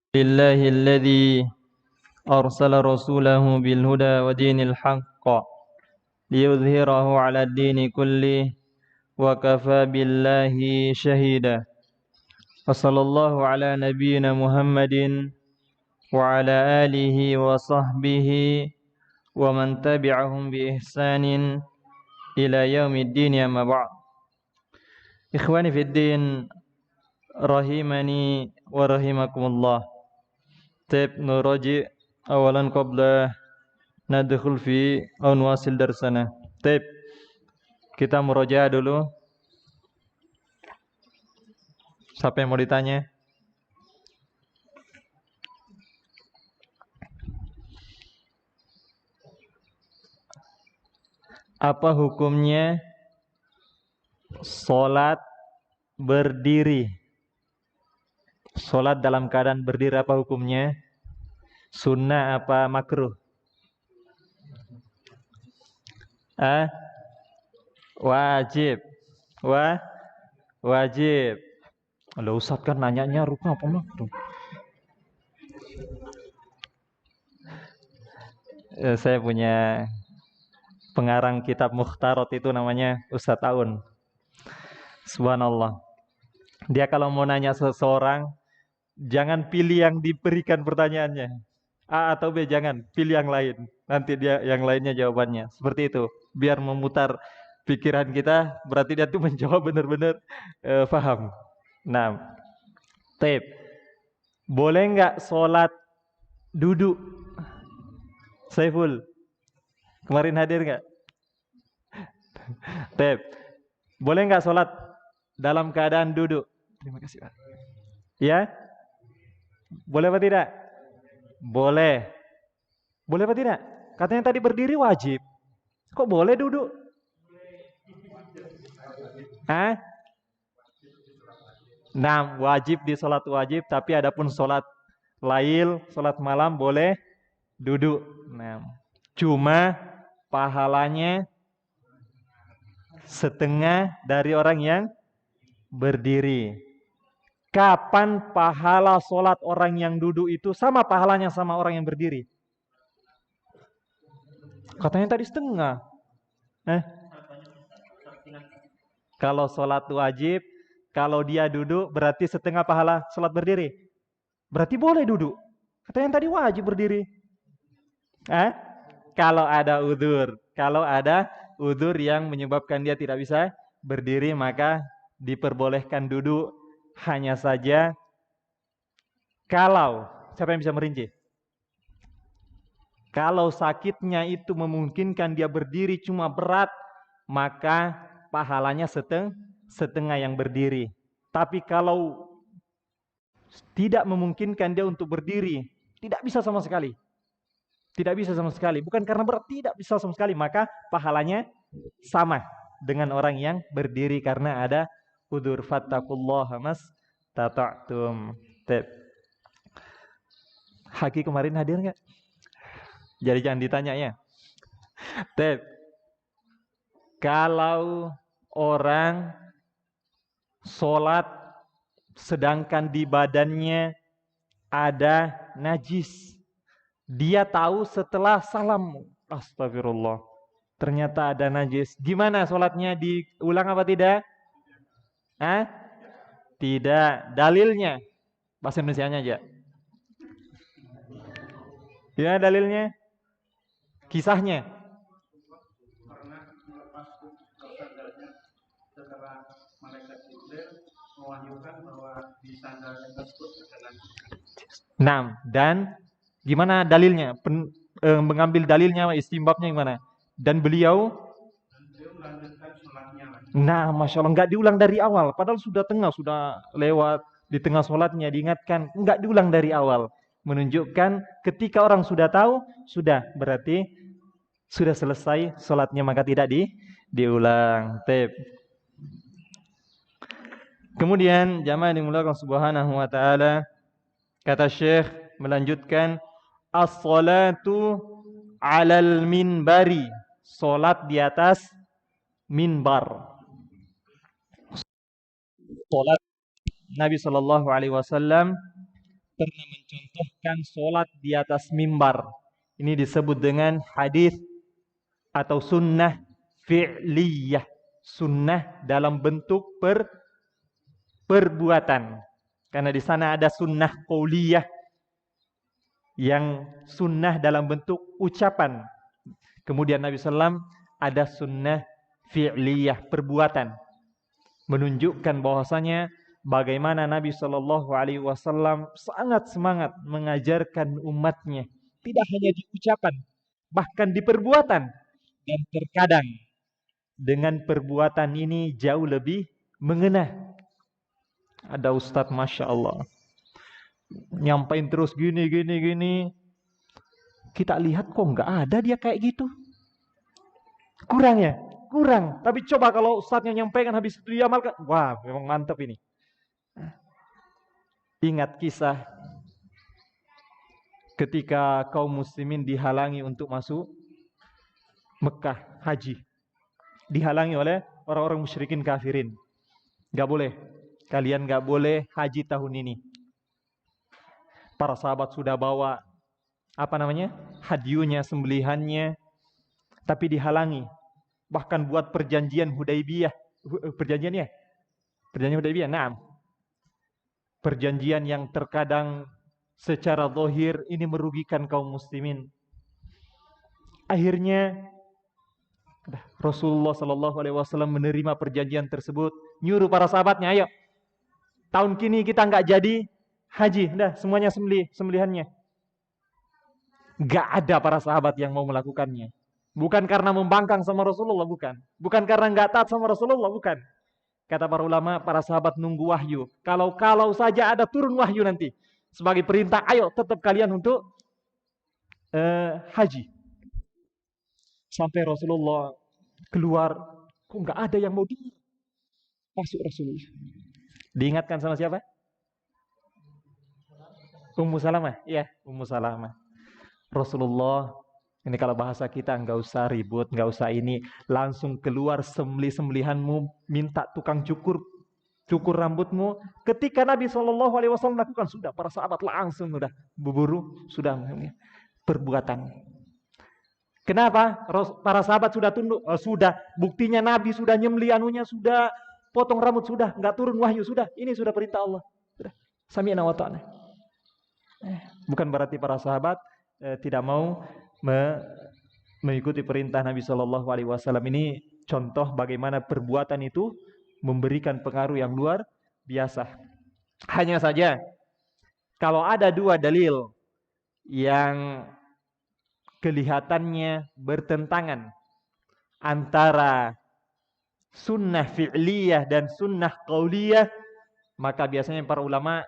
لله الذي أرسل رسوله بالهدى ودين الحق ليظهره على الدين كله وكفى بالله شهيدا وصلى الله على نبينا محمد وعلى آله وصحبه ومن تبعهم بإحسان إلى يوم الدين أما بعد إخواني في الدين رحمني ورحمكم الله طيب نراجع أولا قبل ندخل في أو نواصل درسنا. طيب kita murajaah dulu. Siapa yang mau ditanya? Apa hukumnya sholat berdiri? Sholat dalam keadaan berdiri apa hukumnya? Sunnah apa makruh? Wajib. Wajib. Kalau Ustaz kan nanyanya rukun apa makruh? Saya punya pengarang kitab Mukhtarat itu namanya Ustaz Aun. Subhanallah. Dia kalau mau nanya seseorang, jangan pilih yang diberikan pertanyaannya. A atau B, jangan. Pilih yang lain. Nanti dia yang lainnya jawabannya. Seperti itu. Biar memutar pikiran kita, berarti dia tuh menjawab benar-benar paham. Nah, tape. Boleh nggak sholat duduk? Saiful, kemarin hadir nggak? Tape. Boleh nggak sholat dalam keadaan duduk? Terima kasih, Pak. Ya? Boleh apa tidak? Boleh. Boleh apa tidak? Katanya tadi berdiri wajib. Kok boleh duduk? Nah, wajib di sholat wajib, tapi adapun sholat lail, sholat malam boleh duduk. Nah, cuma pahalanya setengah dari orang yang berdiri. Kapan pahala sholat orang yang duduk itu sama pahalanya sama orang yang berdiri? Katanya tadi setengah. Kalau sholat wajib, kalau dia duduk berarti setengah pahala sholat berdiri. Berarti boleh duduk. Katanya tadi wajib berdiri. Kalau ada udzur yang menyebabkan dia tidak bisa berdiri, maka diperbolehkan duduk. Hanya saja kalau, siapa yang bisa merinci? Kalau sakitnya itu memungkinkan dia berdiri cuma berat, maka pahalanya setengah yang berdiri. Tapi kalau tidak memungkinkan dia untuk berdiri, tidak bisa sama sekali. Tidak bisa sama sekali. Bukan karena berat, tidak bisa sama sekali. Maka pahalanya sama dengan orang yang berdiri karena ada udzur. Fattaqullaha mastata'tum. Haki kemarin hadir nggak? Jadi jangan ditanya ya. Kalau orang sholat sedangkan di badannya ada najis, dia tahu setelah salam, astagfirullah, ternyata ada najis. Gimana sholatnya, diulang apa tidak? Tidak. Dalilnya bahasa Indonesianya aja. Ya, dalilnya, kisahnya. Setelah malaikat Jibril mewahyukan bahwa di sandalnya tersebut adalah. Nah, dan gimana dalilnya? Mengambil dalilnya, istimbabnya gimana? Dan beliau melanjutkan sholatnya. Nah, masya Allah, nggak diulang dari awal. Padahal sudah tengah, sudah lewat di tengah sholatnya diingatkan, nggak diulang dari awal. Menunjukkan ketika orang sudah tahu, sudah berarti sudah selesai sholatnya, maka tidak diulang. Kemudian jamaah dimulakan subhanahu wa ta'ala, kata Syekh melanjutkan, as-salatu alal minbari, salat di atas minbar. Salat Nabi sallallahu alaihi wasallam pernah mencontohkan sholat di atas mimbar. Ini disebut dengan hadis atau sunnah fi'liyah. Sunnah dalam bentuk perbuatan. Karena di sana ada sunnah qauliyah yang sunnah dalam bentuk ucapan. Kemudian Nabi SAW ada sunnah fi'liyah perbuatan. Menunjukkan bahwasanya bagaimana Nabi Shallallahu Alaihi Wasallam sangat semangat mengajarkan umatnya, tidak hanya di ucapan, bahkan di perbuatan. Dan terkadang dengan perbuatan ini jauh lebih mengena. Ada ustadz, masya Allah, nyampain terus gini. Kita lihat kok nggak ada dia kayak gitu. Kurang ya? Kurang. Tapi coba kalau ustadznya nyampaikan habis itu diamalkan, wah memang mantap ini. Ingat kisah ketika kaum muslimin dihalangi untuk masuk Mekah haji. Dihalangi oleh orang-orang musyrikin kafirin. Gak boleh. Kalian gak boleh haji tahun ini. Para sahabat sudah bawa hadyunya, sembelihannya, tapi dihalangi. Bahkan buat perjanjian Hudaybiyah. Perjanjian Hudaybiyah, nah. Perjanjian yang terkadang secara zahir ini merugikan kaum muslimin. Akhirnya Rasulullah Shallallahu Alaihi Wasallam menerima perjanjian tersebut, nyuruh para sahabatnya, ayo tahun kini kita nggak jadi haji, dah semuanya sembelihannya. Nggak ada para sahabat yang mau melakukannya. Bukan karena membangkang sama Rasulullah, bukan karena nggak taat sama Rasulullah, bukan. Kata para ulama, para sahabat nunggu wahyu. Kalau saja ada turun wahyu nanti sebagai perintah, ayo tetap kalian untuk haji. Sampai Rasulullah keluar, kok nggak ada yang mau dengar. Masuk Rasulullah. Diingatkan sama siapa? Ummu Salamah. Iya, Ummu Salamah. Rasulullah, ini kalau bahasa kita nggak usah ribut, nggak usah ini, langsung keluar sembelihanmu, minta tukang cukur rambutmu. Ketika Nabi Shallallahu Alaihi Wasallam lakukan, sudah para sahabat langsung sudah berburu, sudah perbuatan. Kenapa? Para sahabat sudah tunduk, sudah buktinya Nabi sudah nyembeli anunya, sudah potong rambut, sudah nggak turun wahyu, sudah ini sudah perintah Allah, sudah sami'na wa ta'na. Bukan berarti para sahabat tidak mau mengikuti perintah Nabi Shallallahu Alaihi Wasallam. Ini contoh bagaimana perbuatan itu memberikan pengaruh yang luar biasa. Hanya saja kalau ada dua dalil yang kelihatannya bertentangan antara sunnah fi'liyah dan sunnah qauliyah, maka biasanya para ulama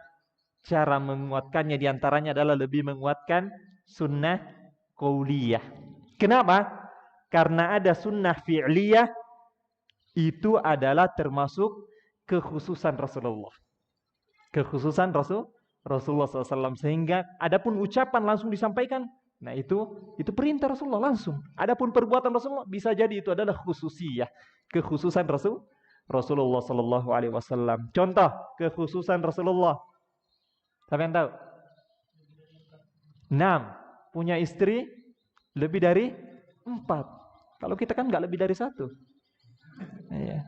cara menguatkannya diantaranya adalah lebih menguatkan sunnah qauliyah. Kenapa? Karena ada sunnah fi'liyah itu adalah termasuk kekhususan Rasulullah. Kekhususan Rasulullah SAW, sehingga adapun ucapan langsung disampaikan. Nah itu perintah Rasulullah langsung. Adapun perbuatan Rasulullah bisa jadi itu adalah khususiyah, kekhususan Rasulullah Sallallahu Alaihi Wasallam. Contoh kekhususan Rasulullah. Siapa yang tahu? 6. Punya istri lebih dari 4. Kalau kita kan nggak lebih dari 1. Iya.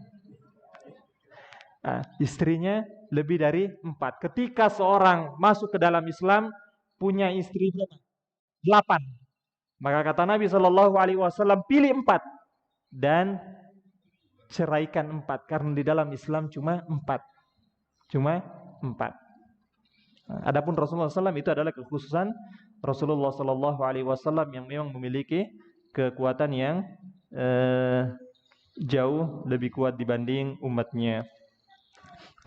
Nah, istrinya lebih dari 4. Ketika seorang masuk ke dalam Islam, punya istri berapa? 8. Maka kata Nabi Shallallahu Alaihi Wasallam, pilih 4 dan ceraikan 4, karena di dalam Islam cuma 4. Adapun Rasulullah SAW itu adalah kekhususan Rasulullah Shallallahu Alaihi Wasallam yang memang memiliki kekuatan yang jauh lebih kuat dibanding umatnya.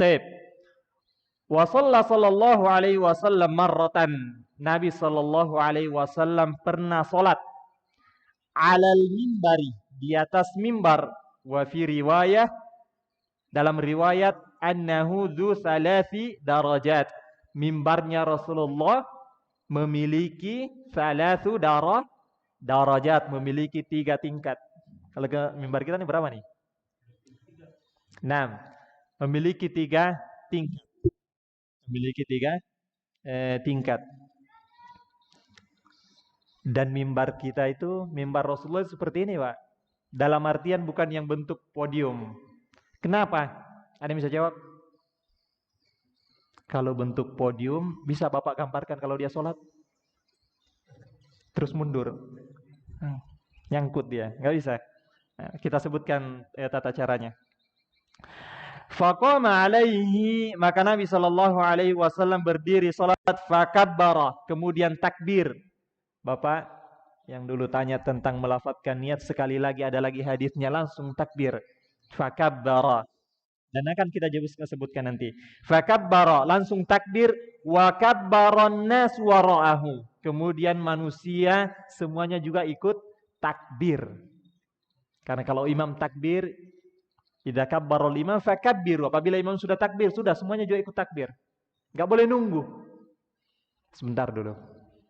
Taib. Wa sallallahu alaihi wasallam marratan. Nabi sallallahu alaihi wasallam pernah salat alal mimbari, di atas mimbar. Wa fi riwayah, dalam riwayat, annahu dzu salasi darajat. Mimbarnya Rasulullah memiliki salasu darajat, memiliki 3 tingkat. Kalau ke mimbar kita ini berapa nih? 6. Memiliki 3 tingkat. Memiliki 3 tingkat. Dan mimbar kita itu, mimbar Rasulullah seperti ini, Pak. Dalam artian bukan yang bentuk podium. Kenapa? Ada yang bisa jawab? Kalau bentuk podium, bisa Bapak gambarkan kalau dia sholat? Terus mundur. Nyangkut dia, nggak bisa. Nah, kita sebutkan tata caranya. Faqama alaihi, maka Nabi sallallahu alaihi wasallam berdiri salat, fakabbara, kemudian takbir. Bapak yang dulu tanya tentang melafadzkan niat, sekali lagi ada lagi hadisnya, langsung takbir. Fakabbara. Dan akan kita sebutkan nanti. Fakabbara, langsung takbir, wa kabbaran nas wara'ahu. Kemudian manusia semuanya juga ikut takbir. Karena kalau imam takbir, idza kabbarul imam fakabbiru. Apabila imam sudah takbir, sudah semuanya juga ikut takbir. Enggak boleh nunggu. Sebentar dulu.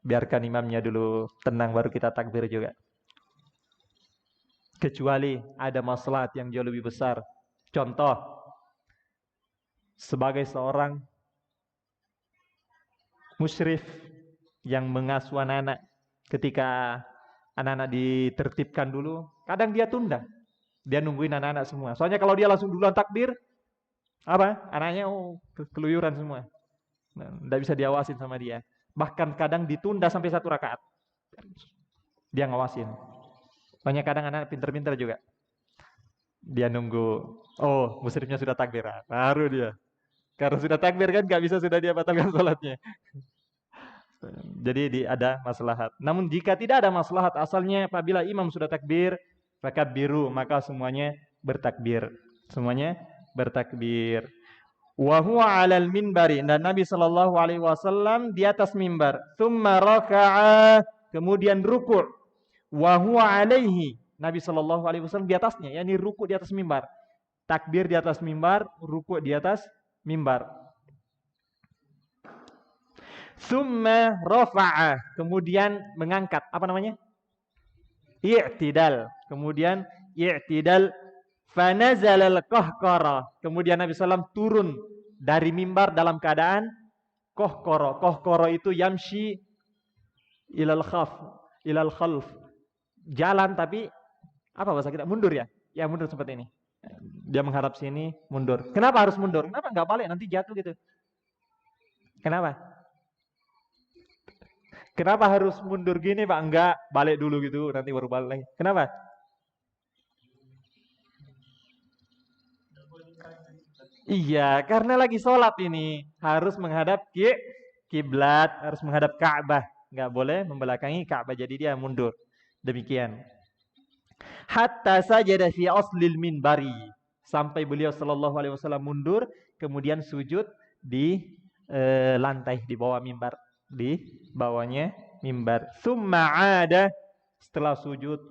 Biarkan imamnya dulu tenang baru kita takbir juga. Kecuali ada maslahat yang jauh lebih besar. Contoh, sebagai seorang musyrif yang mengasuh anak-anak, ketika anak-anak ditertibkan dulu, kadang dia tunda. Dia nungguin anak-anak semua. Soalnya kalau dia langsung duluan takbir, apa? Anaknya keluyuran semua. Tidak bisa diawasin sama dia. Bahkan kadang ditunda sampai 1 rakaat. Dia ngawasin. Banyak kadang anak pinter-pinter juga. Dia nunggu, oh musyrifnya sudah takbir, baru dia. Karena sudah takbir kan nggak bisa sudah dia batalkan sholatnya. Jadi ada maslahat. Namun jika tidak ada maslahat, asalnya apabila imam sudah takbir, fakabbiru, maka semuanya bertakbir. Semuanya bertakbir. Wa huwa 'alal minbari, dan Nabi sallallahu alaihi wasallam di atas mimbar. Tsumma raka'a, kemudian ruku'. Wa huwa 'alaihi, Nabi sallallahu alaihi wasallam di atasnya, yakni ruku' di atas mimbar. Takbir di atas mimbar, ruku' di atas mimbar. Tsumma rafa'a, kemudian mengangkat, apa namanya? I'tidal. Kemudian i'tidal, fanazala al-qahqara. Kemudian Nabi SAW turun dari mimbar dalam keadaan qahqara. Qahqara itu yamshi ilal khalf. Jalan tapi apa bahasa kita? Mundur ya? Ya mundur seperti ini. Dia menghadap sini, mundur. Kenapa harus mundur? Kenapa nggak balik? Nanti jatuh gitu. Kenapa? Kenapa harus mundur gini, Pak? Enggak, balik dulu gitu, nanti baru balik lagi. Kenapa? Iya, karena lagi sholat ini. Harus menghadap kiblat, harus menghadap Ka'bah. Enggak boleh membelakangi Ka'bah, jadi dia mundur. Demikian. Hatta sajada fi aslil minbari. Sampai beliau sallallahu alaihi wasallam mundur, kemudian sujud di lantai, di bawah mimbar. Di bawahnya mimbar. Tsumma 'ada, setelah sujud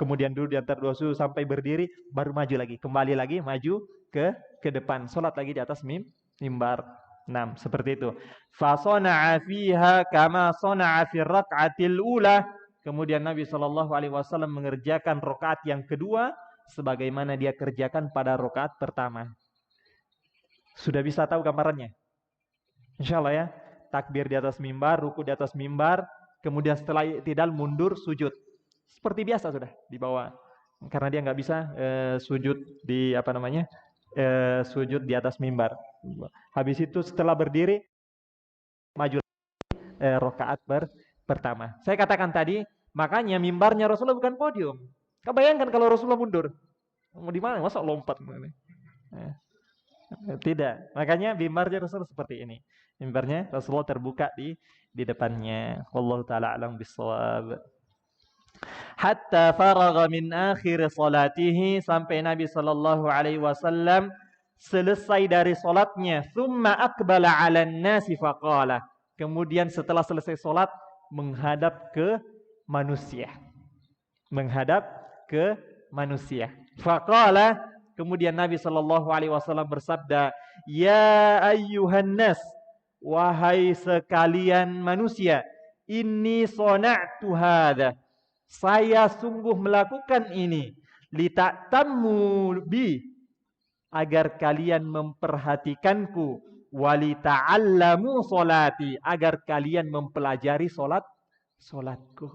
kemudian duduk di antara 2 sujud sampai berdiri, baru maju lagi, kembali lagi maju ke depan, salat lagi di atas mimbar. 6 seperti itu. Fa sana'a fiha kama sana'a fi rak'atil ula. Kemudian Nabi sallallahu alaihi wasallam mengerjakan rakaat yang kedua sebagaimana dia kerjakan pada rakaat pertama. Sudah bisa tahu gambarannya? Insyaallah ya. Takbir di atas mimbar, ruku di atas mimbar, kemudian setelah i'tidal mundur sujud. Seperti biasa sudah dibawa. Karena dia nggak bisa sujud di sujud di atas mimbar. Habis itu setelah berdiri maju rakaat pertama. Saya katakan tadi, makanya mimbarnya Rasulullah bukan podium. Kau bayangkan kalau Rasulullah mundur. Mau di mana? Masa lompat? Tidak. Makanya mimbarnya Rasulullah seperti ini. Mimbarnya Rasulullah terbuka di depannya. Wallahu taala alam bissawab. Hatta faragha min akhir salatihi, sampai Nabi sallallahu alaihi wasallam selesai dari salatnya. Tsumma aqbala 'alan nasi faqala. Kemudian setelah selesai salat menghadap ke manusia. Menghadap ke manusia. Faqala, kemudian Nabi sallallahu alaihi wasallam bersabda, "Ya ayyuhan nas, wahai sekalian manusia, inni sana'tu hadza." Saya sungguh melakukan ini, lita'tammu bi, agar kalian memperhatikanku, walita'allamu sholati, agar kalian mempelajari solatku.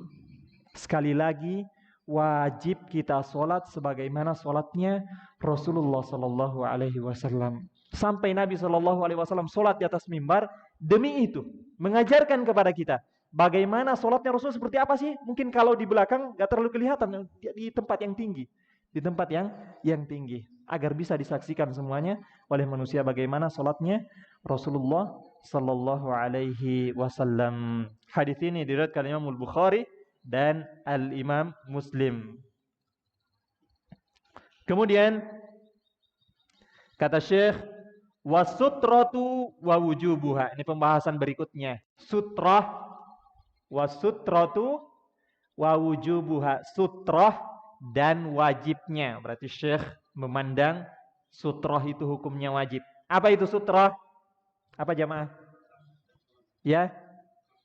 Sekali lagi, wajib kita solat sebagaimana solatnya Rasulullah Sallallahu Alaihi Wasallam. Sampai Nabi Sallallahu Alaihi Wasallam solat di atas mimbar demi itu, mengajarkan kepada kita bagaimana solatnya Rasul seperti apa sih? Mungkin kalau di belakang nggak terlalu kelihatan, di tempat yang tinggi, di tempat yang tinggi, agar bisa disaksikan semuanya oleh manusia bagaimana solatnya Rasulullah Sallallahu Alaihi Wasallam. Hadis ini diriwayatkan Imam Al-Bukhari dan Al-Imam Muslim. Kemudian kata Syekh, wasutratu wa wujubuha. Ini pembahasan berikutnya. Sutrah, wasutratu wa wujubuha. Sutrah dan wajibnya. Berarti Syekh memandang sutrah itu hukumnya wajib. Apa itu sutrah? Apa jamaah? Ya?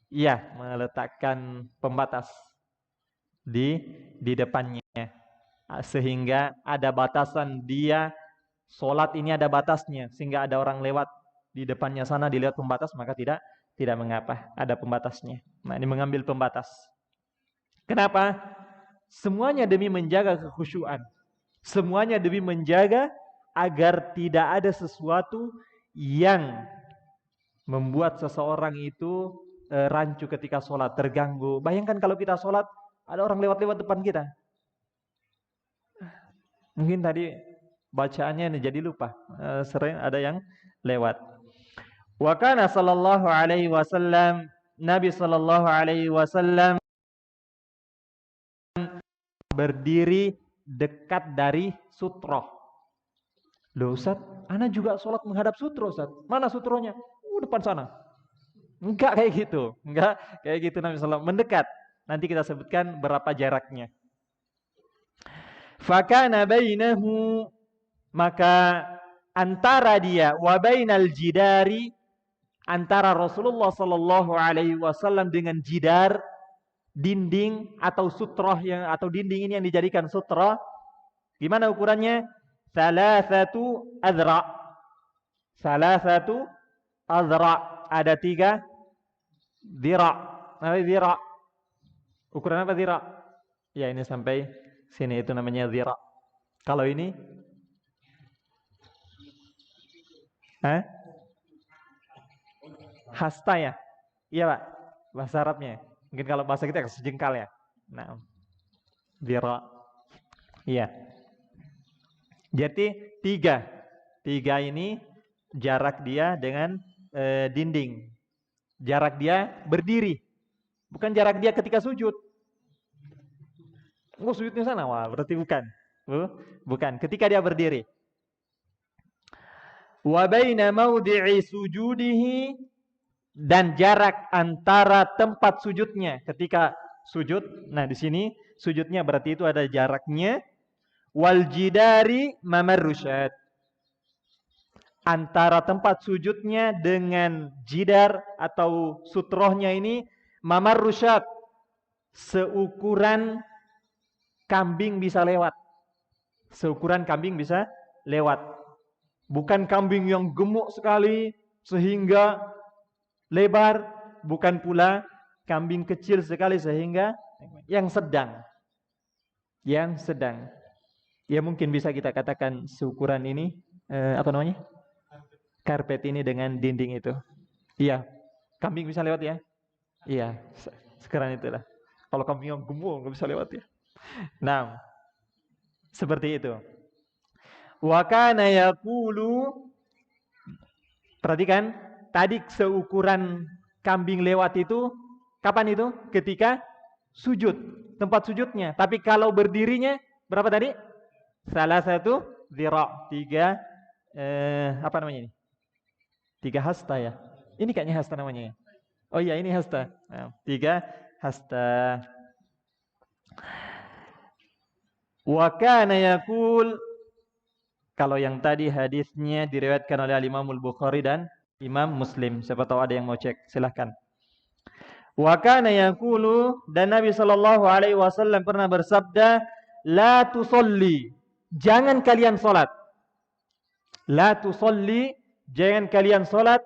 Iya, meletakkan pembatas di depannya. Sehingga ada batasan dia solat ini ada batasnya, sehingga ada orang lewat di depannya sana dilihat pembatas maka tidak mengapa, ada pembatasnya. Nah, ini mengambil pembatas. Kenapa? Semuanya demi menjaga kekhusyuan. Semuanya demi menjaga agar tidak ada sesuatu yang membuat seseorang itu rancu ketika sholat, terganggu. Bayangkan kalau kita sholat, ada orang lewat-lewat depan kita. Mungkin tadi bacaannya jadi lupa, sering ada yang lewat. Wa kana sallallahu alaihi wasallam, Nabi sallallahu alaihi wasallam berdiri dekat dari sutroh. Loh Ustaz, ana juga sholat menghadap sutroh Ustaz. Mana sutrohnya? Depan sana. Enggak kayak gitu. Enggak kayak gitu Nabi sallallahu mendekat. Nanti kita sebutkan berapa jaraknya. Fakana bainahu, maka antara dia wa bainal jidari, antara Rasulullah sallallahu alaihi wasallam dengan jidar, dinding atau sutroh yang atau dinding ini yang dijadikan sutroh. Gimana ukurannya? Salasatu azra. Salasatu azra, ada 3 dhira. Apa dhira? Ukuran apa dhira? Ya, ini sampai sini itu namanya dhira. Kalau ini? Hasta ya? Iya Pak, bahasa Arabnya. Mungkin kalau bahasa kita sejengkal ya. Nah, dhira. Iya. Jadi 3 ini jarak dia dengan dinding. Jarak dia berdiri. Bukan jarak dia ketika sujud. Oh, sujudnya sana. Wah, berarti bukan. Bukan. Ketika dia berdiri. Wa baina mawdi'i sujudihi, dan jarak antara tempat sujudnya ketika sujud. Nah, di sini sujudnya berarti itu ada jaraknya. Wal jidari mamarrusyad, antara tempat sujudnya dengan jidar atau sutrohnya ini mamarrusyad, seukuran kambing bisa lewat. Seukuran kambing bisa lewat. Bukan kambing yang gemuk sekali sehingga lebar, bukan pula kambing kecil sekali sehingga yang sedang. Yang sedang. Ya mungkin bisa kita katakan seukuran ini apa namanya? Karpet ini dengan dinding itu. Iya. Kambing bisa lewat ya? Iya, sekarang itulah. Kalau kambing yang gemuk nggak bisa lewat ya. Nah, seperti itu. Wa kana yaqulu, perhatikan, tadi seukuran kambing lewat itu kapan itu? Ketika sujud, tempat sujudnya. Tapi kalau berdirinya berapa tadi? Salah satu dhira, 3 apa namanya ini? 3 hasta ya. Ini kayaknya hasta namanya ya. Oh iya, ini hasta. Nah, 3 hasta. Wa kana yaqul, kalau yang tadi hadisnya diriwayatkan oleh Imam Al-Bukhari dan Imam Muslim. Siapa tahu ada yang mau cek, silahkan. Wa kana yaqulu, dan Nabi sallallahu alaihi wasallam pernah bersabda, la tusolli, jangan kalian salat. La tusalli, jangan kalian salat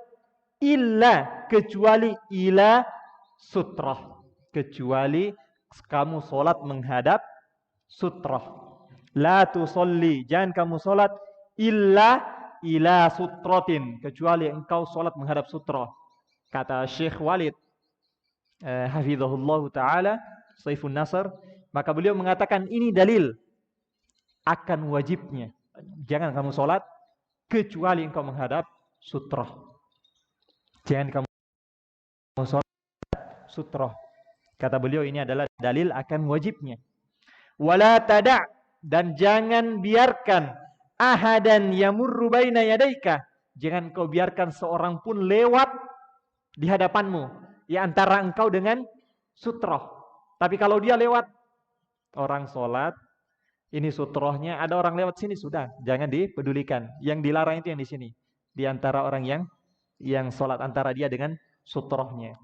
illa, kecuali ila sutrah, kecuali kamu salat menghadap sutrah. La tusalli, jangan kamu salat illa ila sutratin, kecuali engkau salat menghadap sutrah. Kata Syekh Walid hafizahullah taala Saifun Nasr, maka beliau mengatakan ini dalil akan wajibnya jangan kamu salat kecuali engkau menghadap sutrah. Jangan kamu salat sutrah. Kata beliau ini adalah dalil akan wajibnya. Wala tada', dan jangan biarkan ahadan yamurru baina yadaika, jangan kau biarkan seorang pun lewat di hadapanmu, ya antara engkau dengan sutrah. Tapi kalau dia lewat, orang sholat, ini sutrohnya, ada orang lewat sini, sudah, jangan dipedulikan. Yang dilarang itu yang di sini, di antara orang yang sholat, antara dia dengan sutrohnya,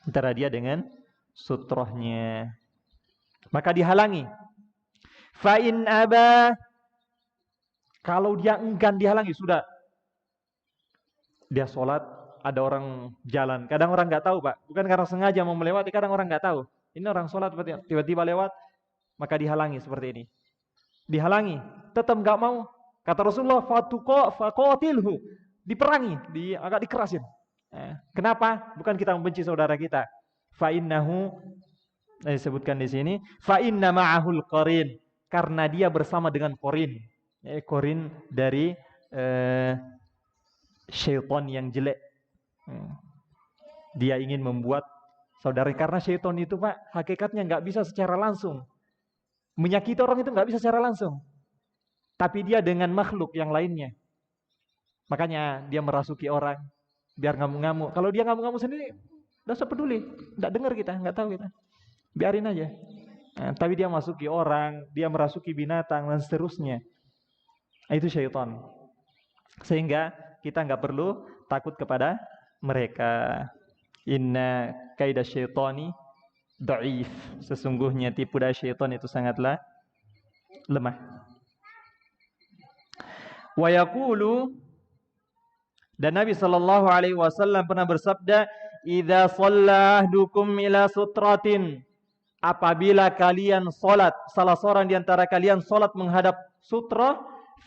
antara dia dengan sutrohnya, maka dihalangi. Fa in aba, kalau dia enggan dihalangi, sudah, dia sholat, ada orang jalan, kadang orang nggak tahu Pak, bukan karena sengaja mau melewati, kadang orang nggak tahu, ini orang sholat tiba-tiba lewat, maka dihalangi seperti ini, dihalangi, tetap nggak mau. Kata Rasulullah, faqatilhu, diperangi, agak dikerasin. Kenapa? Bukan kita membenci saudara kita. Fa innahu, disebutkan di sini, fa inna ma'ahul qarin, karena dia bersama dengan qarin. Qarin dari syaitan yang jelek. Dia ingin membuat saudara, karena syaitan itu Pak, hakikatnya nggak bisa secara langsung menyakiti orang, itu nggak bisa secara langsung, tapi dia dengan makhluk yang lainnya. Makanya dia merasuki orang biar ngamuk-ngamuk. Kalau dia ngamuk-ngamuk sendiri, nggak usah peduli, nggak dengar kita, nggak tahu kita, biarin aja. Tapi dia masuki orang, dia merasuki binatang dan seterusnya. Itu syaitan. Sehingga kita nggak perlu takut kepada mereka. Inna kaida syaitani dhaif, sesungguhnya tipu daya syaitan itu sangatlah lemah. Wa yaqulu, dan Nabi sallallahu alaihi wasallam pernah bersabda, idza shalla ahdukum ila sutratin, apabila kalian salat, salah seorang di antara kalian salat menghadap sutra,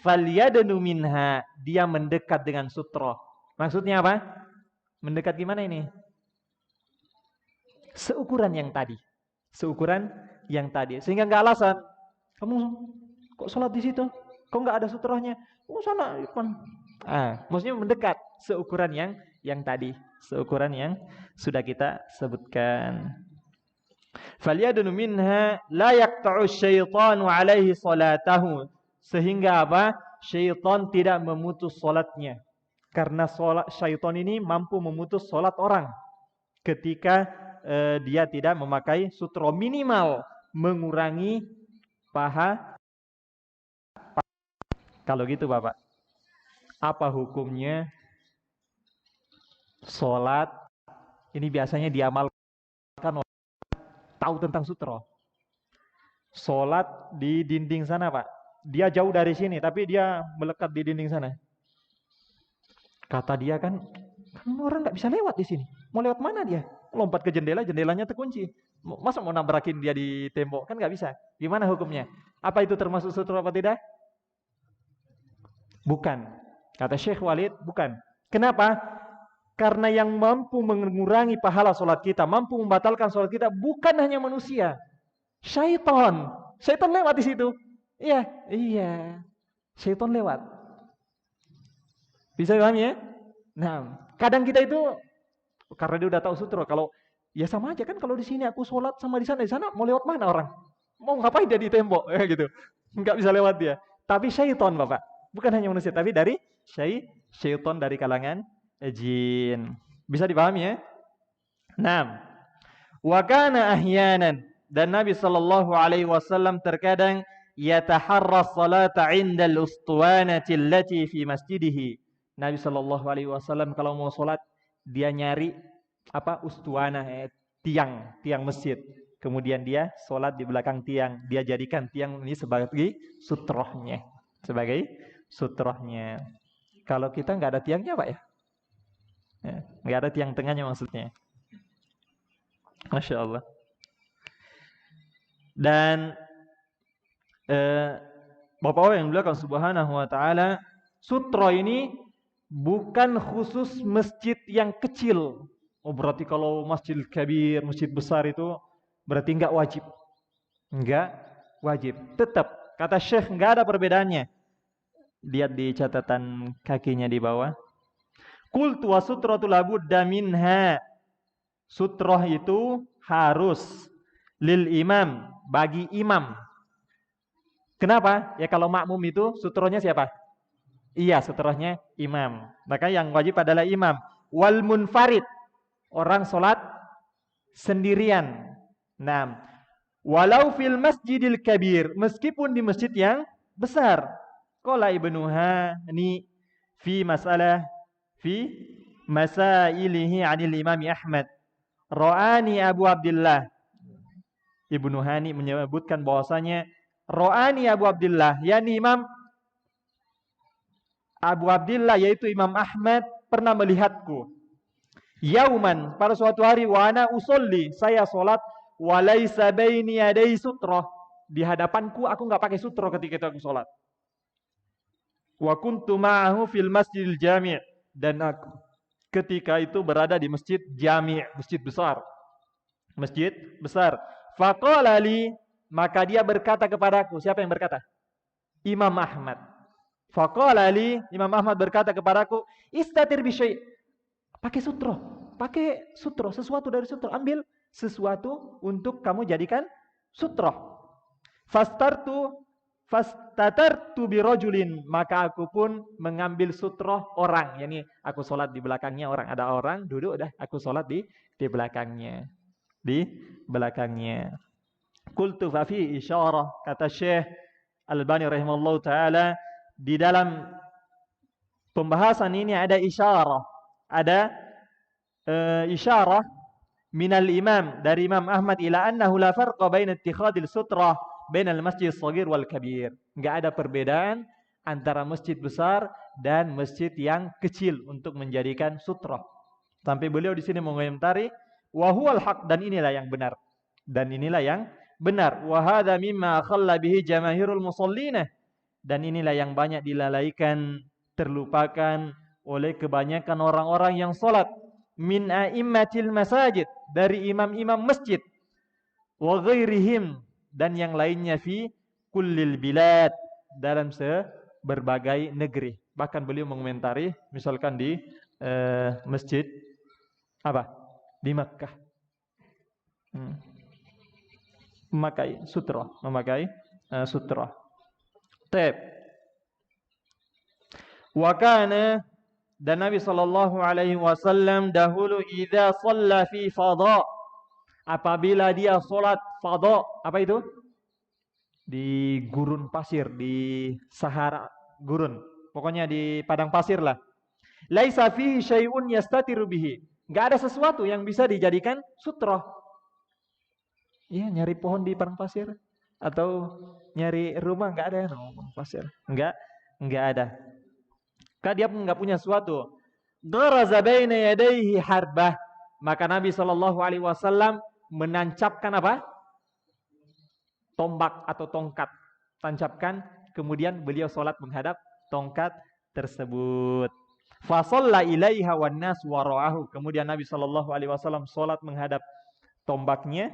falyadnu minha, dia mendekat dengan sutra. Maksudnya apa? Mendekat gimana ini? Seukuran yang tadi, seukuran yang tadi, sehingga nggak alasan, kamu kok sholat di situ, kok nggak ada sutrahnya, oh sana depan. Maksudnya mendekat seukuran yang tadi, seukuran yang sudah kita sebutkan. Falyadnu minha la yaqta'u syaitanu alaihi salatahu, sehingga apa? Syaitan tidak memutus salatnya, karena syaitan ini mampu memutus salat orang ketika dia tidak memakai sutra, minimal mengurangi paha. Kalau gitu Bapak, apa hukumnya sholat ini biasanya diamalkan tahu tentang sutra? Sholat di dinding sana Pak, dia jauh dari sini tapi dia melekat di dinding sana. Kata dia kan orang nggak bisa lewat di sini, mau lewat mana dia? Lompat ke jendela, jendelanya terkunci. Masa mau nabrakin dia di tembok? Kan nggak bisa. Gimana hukumnya? Apa itu termasuk sutra apa tidak? Bukan. Kata Syekh Walid, bukan. Kenapa? Karena yang mampu mengurangi pahala sholat kita, mampu membatalkan sholat kita, bukan hanya manusia. Syaitan. Syaitan lewat di situ. Iya. Syaitan lewat. Bisa paham ya? Nah, kadang kita itu karena dia udah tahu sutra, kalau ya sama aja kan, kalau di sini aku sholat sama di sana mau lewat mana orang? Mau ngapain dia di tembok gitu? Nggak bisa lewat dia. Tapi syaitan Bapak, bukan hanya manusia, tapi dari syaitan dari kalangan jin. Bisa dipahami ya? Nah, wa kana ahyanan, dan Nabi sallallahu alaihi wasallam terkadang yataharra salata 'inda al-ustuwanati allati fi masjidihi. Nabi sallallahu alaihi wasallam kalau mau sholat, dia nyari ustuana, tiang masjid. Kemudian dia sholat di belakang tiang. Dia jadikan tiang ini sebagai sutrohnya, Kalau kita nggak ada tiangnya, Pak ya? Ya, nggak ada tiang tengahnya maksudnya. Masya Allah. Dan eh, Bapak yang beliau subhanahu wa ta'ala, sutra ini bukan khusus masjid yang kecil. Oh berarti kalau masjid kabir, masjid besar itu berarti nggak wajib. Nggak wajib. Tetap, kata Syekh nggak ada perbedaannya. Lihat di catatan kakinya di bawah. Qultu wa sutratu labudda minha. Sutroh itu harus lil imam, bagi imam. Kenapa? Ya kalau makmum itu sutrohnya siapa? Iya, sutrohnya imam. Maka yang wajib adalah imam. Wal munfarid, orang sholat sendirian. Nah, walau fil masjidil kabir, meskipun di masjid yang besar. Qala Ibnu Hani fi masailihi 'anil Imam Ahmad. Ro'ani Abu Abdullah. Ibnu Hani menyebutkan bahwasanya Ro'ani Abu Abdullah, yakni Imam Abu Abdullah yaitu Imam Ahmad pernah melihatku. Yauman, pada suatu hari, wa ana usolli, saya salat, wa laisa baini yadai sutrah, di hadapanku aku enggak pakai sutra ketika itu aku salat. Wa kuntu ma'ahu fil masjidil jami', dan aku ketika itu berada di masjid jami', masjid besar. Masjid besar. Faqala li, maka dia berkata kepadaku, siapa yang berkata? Imam Ahmad. Faqala li, Imam Ahmad berkata kepadaku, istatir bi syai', pakai sutra, sesuatu dari sutra, ambil sesuatu untuk kamu jadikan sutra. Fastatartu birojulin, maka aku pun mengambil sutra orang, yakni aku sholat di belakangnya orang, ada orang duduk, dah aku sholat di belakangnya, Qultu fa fi isyarah, kata Syekh Albani rahimahullah taala, di dalam pembahasan ini ada isyarah, ada isyarah minal imam, dari Imam Ahmad, ila annahu la farqa baina ittikhadil sutrah bainal masjid shaghir wal kabir. Enggak ada perbedaan antara masjid besar dan masjid yang kecil untuk menjadikan sutrah. Sampai beliau di sini mengomentari wa huwal haq, dan inilah yang benar. Wa hadza mimma khalla bihi jamaahirul musallina, dan inilah yang banyak dilalaikan, terlupakan oleh kebanyakan orang-orang yang salat, min a'immatil masajid, dari imam-imam masjid, wa ghairihim, dan yang lainnya, fi kullil bilad, dalam berbagai negeri. Bahkan beliau mengomentari, misalkan di masjid apa? Di Makkah. Memakai sutra. Taib. Wa kana, dan Nabi sallallahu alaihi wasallam dahulu idza shalla fi fadha, apabila dia salat fadha, apa itu? Di gurun pasir, di Sahara gurun. Pokoknya di padang pasir lah. Laisa fihi syai'un yastatiru bihi. Enggak ada sesuatu yang bisa dijadikan sutra. Iya, nyari pohon di padang pasir atau nyari rumah, enggak ada padang pasir. Enggak ada. Karena dia pun enggak punya sesuatu. Daraza baina yadayhi harbah, maka Nabi sallallahu alaihi wasallam menancapkan apa? Tombak atau tongkat. Tancapkan, kemudian beliau salat menghadap tongkat tersebut. Fa shalla ilaiha wan nas wara'ahu, kemudian Nabi sallallahu alaihi wasallam salat menghadap tombaknya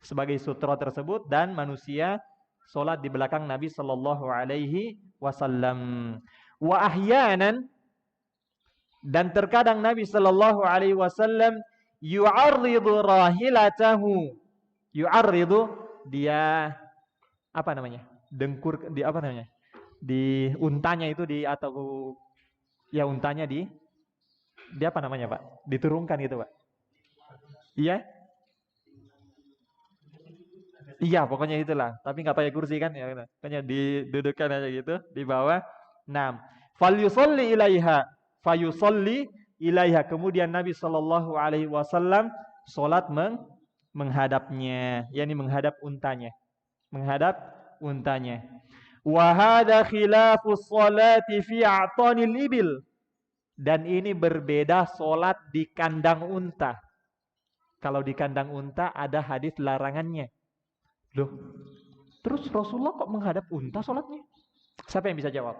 sebagai sutra tersebut, dan manusia salat di belakang Nabi sallallahu alaihi wasallam. Wa ahyanan, dan terkadang Nabi sallallahu alaihi wasallam yu'arridu rahilatahu. Yu'arridu, dia apa namanya? Dengkur, di apa namanya? Di untanya itu, di atau ya untanya di apa namanya, Pak? Diturunkan gitu, Pak. Iya? Iya, pokoknya itulah. Tapi nggak pakai kursi kan ya, hanya didudukkan aja gitu di bawah. Nah, falyusalli ilaiha, kemudian Nabi sallallahu alaihi wasallam salat menghadapnya, yakni menghadap untanya. Wa hadza khilafus salati fi a'tanil ibil. Dan ini berbeda solat di kandang unta. Kalau di kandang unta ada hadis larangannya. Loh, terus Rasulullah kok menghadap unta solatnya? Siapa yang bisa jawab?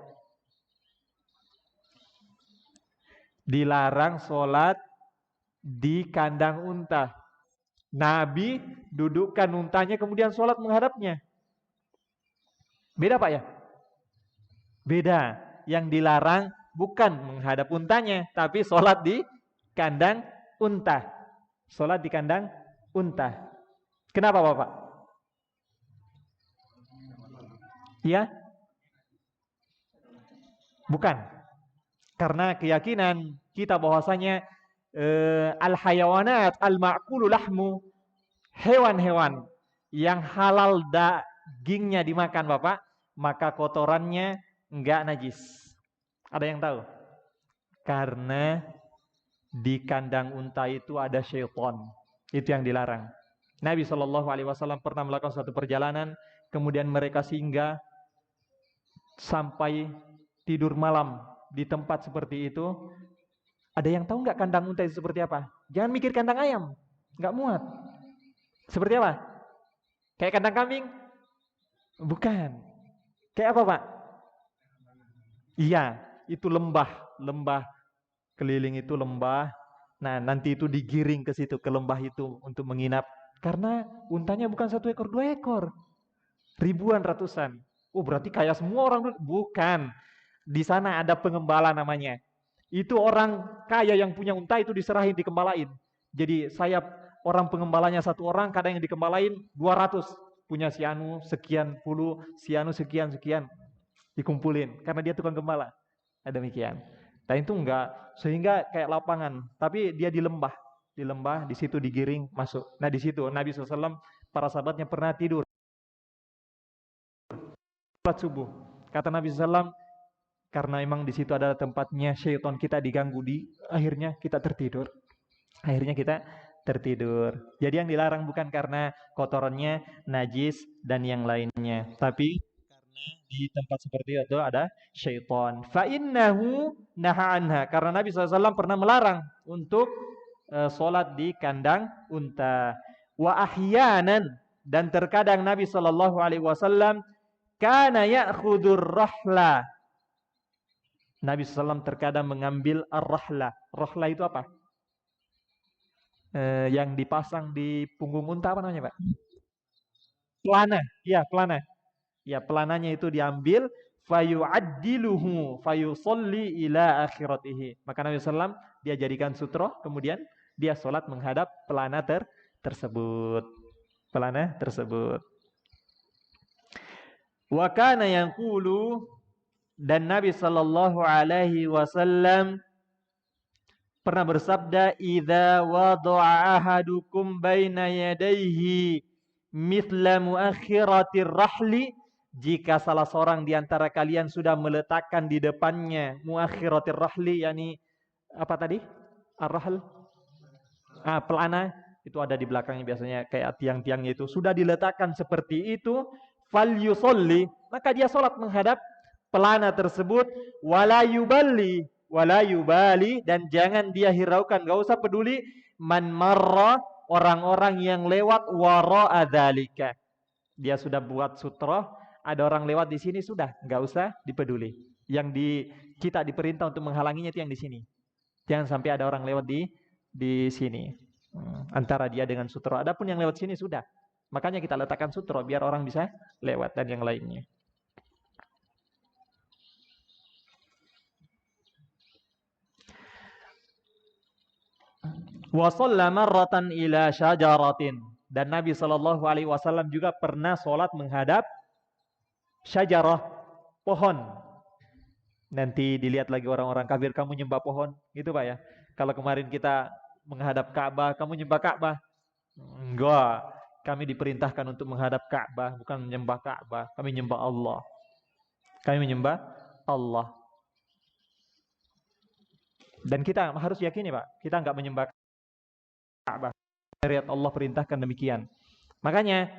Dilarang solat di kandang unta. Nabi dudukkan untanya kemudian solat menghadapnya. Beda Pak ya? Beda. Yang dilarang bukan menghadap untanya, tapi solat di kandang unta. Solat di kandang unta. Kenapa Bapak? Ya? Bukan. Karena keyakinan kita bahwasanya al-hayawanat al-ma'kulu lahmu, hewan-hewan yang halal dagingnya dimakan Bapak, maka kotorannya enggak najis. Ada yang tahu? Karena di kandang unta itu ada syaitan. Itu yang dilarang. Nabi Shallallahu Alaihi Wasallam pernah melakukan suatu perjalanan, kemudian mereka singgah sampai tidur malam di tempat seperti itu. Ada yang tahu nggak kandang unta itu seperti apa? Jangan mikir kandang ayam, nggak muat. Seperti apa? Kayak kandang kambing? Bukan. Kayak apa Pak? Iya, itu lembah, lembah keliling itu lembah. Nah, nanti itu digiring ke situ, ke lembah itu untuk menginap. Karena untanya bukan 1 ekor, 2 ekor. Ribuan, ratusan. Oh, berarti kayak semua orang dulu. Bukan. Di sana ada pengembala namanya. Itu orang kaya yang punya unta itu diserahin, dikembalain. Jadi saya orang pengembalanya 1 orang, kadang yang dikembalain 200. Punya si anu sekian puluh, si anu sekian-sekian. Dikumpulin. Karena dia tukang gembala. Ada demikian. Dan itu enggak, sehingga kayak lapangan. Tapi dia di lembah. Di lembah, di situ digiring, masuk. Nah di situ Nabi SAW, para sahabatnya pernah tidur. Salat subuh. Kata Nabi SAW, karena emang di situ adalah tempatnya syaitan, kita diganggu, akhirnya kita tertidur. Akhirnya kita tertidur. Jadi yang dilarang bukan karena kotorannya najis dan yang lainnya, tapi karena di tempat seperti itu ada syaitan. Fa innahu naha anha. Karena Nabi SAW pernah melarang untuk sholat di kandang unta. Wa ahyanan, dan terkadang Nabi SAW kana ya'khudur rahla. Nabi SAW terkadang mengambil ar-rahla. Rahla itu apa? Yang dipasang di punggung unta apa namanya Pak? Pelana. Ya, pelana. Ya, pelananya itu diambil, fayu'addiluhu fayusolli ila akhiratihi. Maka Nabi SAW dia jadikan sutro, kemudian dia sholat menghadap pelana tersebut. Pelana tersebut. Wa kana yaqulu, dan Nabi Shallallahu Alaihi Wasallam pernah bersabda, "Idza wada'a ahadukum baina yadayhi mithla muakhiratir rahli." Jika salah seorang di antara kalian sudah meletakkan di depannya muakhiratir rahli, yakni apa tadi? Ar-rahl. Pelana itu ada di belakangnya biasanya kayak tiang-tiangnya itu. Sudah diletakkan seperti itu, fal yusolli, maka dia sholat menghadap pelana tersebut, wala yubali, dan jangan dia hiraukan, gak usah peduli, man marra, orang-orang yang lewat wara'a dzalika. Dia sudah buat sutra, ada orang lewat di sini, sudah gak usah dipeduli. Kita diperintah untuk menghalanginya itu yang di sini. Jangan sampai ada orang lewat di sini. Antara dia dengan sutra. Adapun yang lewat sini sudah. Makanya kita letakkan sutra biar orang bisa lewat dan yang lainnya. Wa shalla marratan ila syajaratin, dan Nabi Shallallahu Alaihi Wasallam juga pernah sholat menghadap syajarah, pohon. Nanti dilihat lagi orang-orang kafir, kamu nyembah pohon, gitu Pak ya. Kalau kemarin kita menghadap Ka'bah, kamu nyembah Ka'bah. Enggak, kami diperintahkan untuk menghadap Ka'bah, bukan menyembah Ka'bah. Kami menyembah Allah. Kami menyembah Allah. Dan kita harus yakini Pak, kita enggak menyembah Ka'bah. Syariat Allah perintahkan demikian. Makanya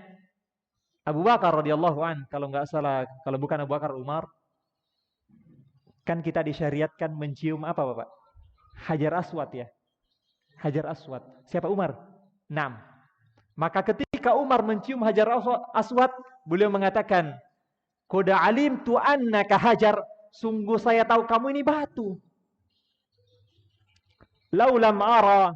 Abu Bakar radhiyallahu an, kalau nggak salah, kalau bukan Abu Bakar, Umar, kan kita disyariatkan mencium apa, Bapak? Hajar Aswad ya. Hajar Aswad. Siapa Umar? 6. Maka ketika Umar mencium Hajar Aswad, beliau mengatakan, "Qad alimtu annaka hajar." Sungguh saya tahu kamu ini batu. Laulam ara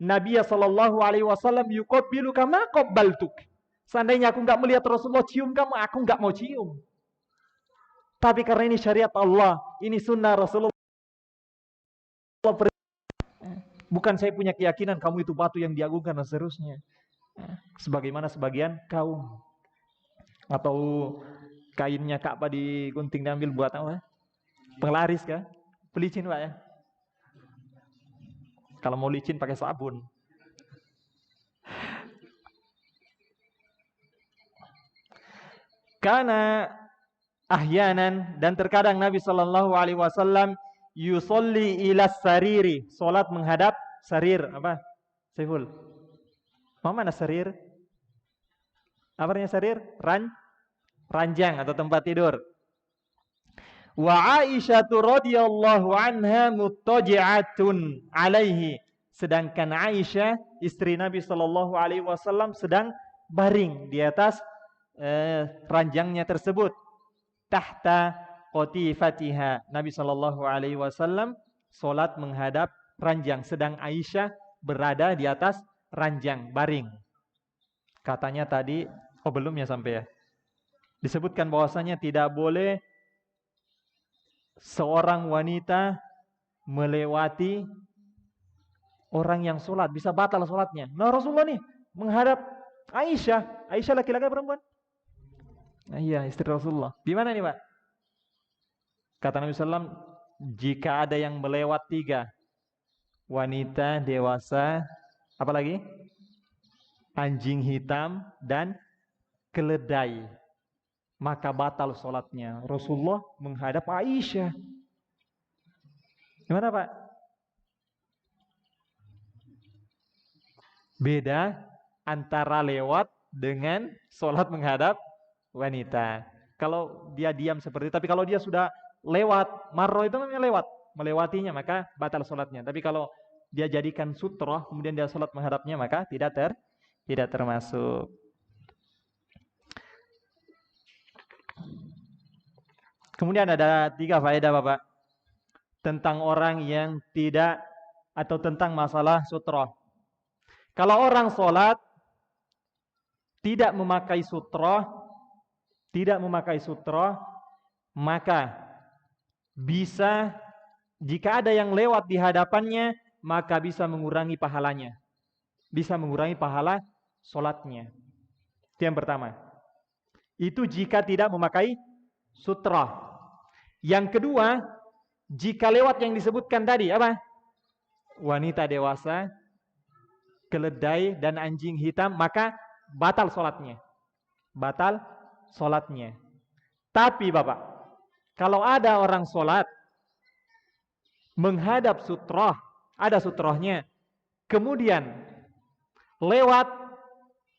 Nabi sallallahu alaihi wasallam yuqabbiluka ma qabbaltuk. Seandainya aku nggak melihat Rasulullah cium kamu, aku nggak mau cium. Tapi karena ini syariat Allah, ini sunnah Rasulullah. Bukan saya punya keyakinan kamu itu batu yang diagungkan dan seterusnya. Sebagaimana sebagian kaum. Atau kainnya Ka'bah digunting diambil buat apa? Penglaris kah? Pelicin Pak ya? Kalau mau licin pakai sabun. Karena ahyanan dan terkadang Nabi sallallahu alaihi wasallam yusolli ila sariri, salat menghadap sarir. Apa? Saiful. Mana sarir? Apa artinya sarir? Ranjang atau tempat tidur. Wa Aisyah radhiyallahu anha muttaji'atun alaihi. Sedangkan Aisyah, istri Nabi sallallahu alaihi wasallam sedang baring di atas ranjangnya tersebut. Tahta qatifatiha. Nabi sallallahu alaihi wasallam salat menghadap ranjang, sedang Aisyah berada di atas ranjang baring. Katanya tadi, belum ya sampai ya. Disebutkan bahwasanya tidak boleh seorang wanita melewati orang yang sholat, bisa batal sholatnya. Nah Rasulullah nih menghadap Aisyah. Aisyah laki-laki perempuan? Nah, iya, istri Rasulullah. Di mana nih Pak? Kata Nabi SAW, jika ada yang melewat 3, wanita dewasa, apalagi? Anjing hitam dan keledai, maka batal sholatnya. Rasulullah menghadap Aisyah. Gimana Pak? Beda antara lewat dengan sholat menghadap wanita. Kalau dia diam seperti itu, tapi kalau dia sudah lewat, marro itu namanya lewat, melewatinya, maka batal sholatnya. Tapi kalau dia jadikan sutroh, kemudian dia sholat menghadapnya, maka tidak termasuk. Kemudian ada 3 faedah Bapak tentang orang yang tidak, atau tentang masalah sutroh. Kalau orang sholat tidak memakai sutroh, maka bisa, jika ada yang lewat di hadapannya, maka bisa mengurangi pahalanya, bisa mengurangi pahala sholatnya. Itu yang pertama. Itu jika tidak memakai sutroh. Yang kedua, jika lewat yang disebutkan tadi, apa? Wanita dewasa, keledai, dan anjing hitam, maka batal sholatnya. Batal sholatnya. Tapi Bapak, kalau ada orang sholat menghadap sutroh, ada sutrohnya, kemudian lewat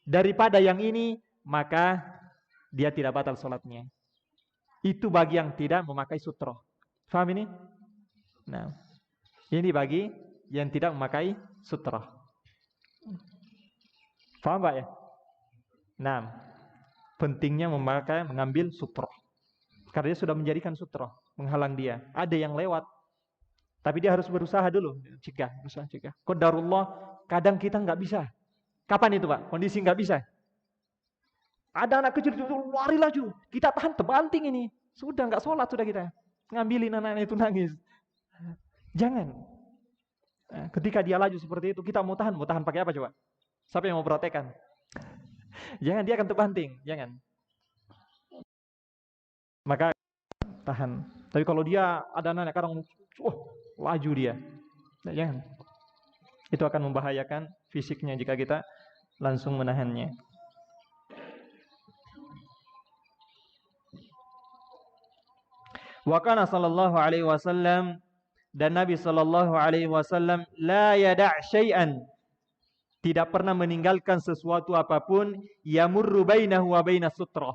daripada yang ini, maka dia tidak batal sholatnya. Itu bagi yang tidak memakai sutroh. Faham ini? Nah, ini bagi yang tidak memakai sutroh. Faham Pak ya? Nah, pentingnya mengambil sutroh. Karena dia sudah menjadikan sutroh, menghalang dia. Ada yang lewat, tapi dia harus berusaha dulu. Cegah. Qadarullah, kadang kita nggak bisa. Kapan itu Pak? Kondisi nggak bisa. Ada anak kecil itu lari laju, kita tahan, terbanting ini. Sudah nggak sholat sudah kita. Ngambilin anak-anak itu nangis. Jangan. Nah, ketika dia laju seperti itu, kita mau tahan pakai apa coba? Siapa yang mau protekkan? Jangan, dia akan terbanting. Jangan. Maka tahan. Tapi kalau dia ada anak kadang laju dia. Nah, jangan. Itu akan membahayakan fisiknya jika kita langsung menahannya. Wa kana sallallahu alaihi wasallam, dan Nabi sallallahu alaihi wasallam la yada' syai'an, tidak pernah meninggalkan sesuatu apapun yamurru bainahu wa bainas sutrah.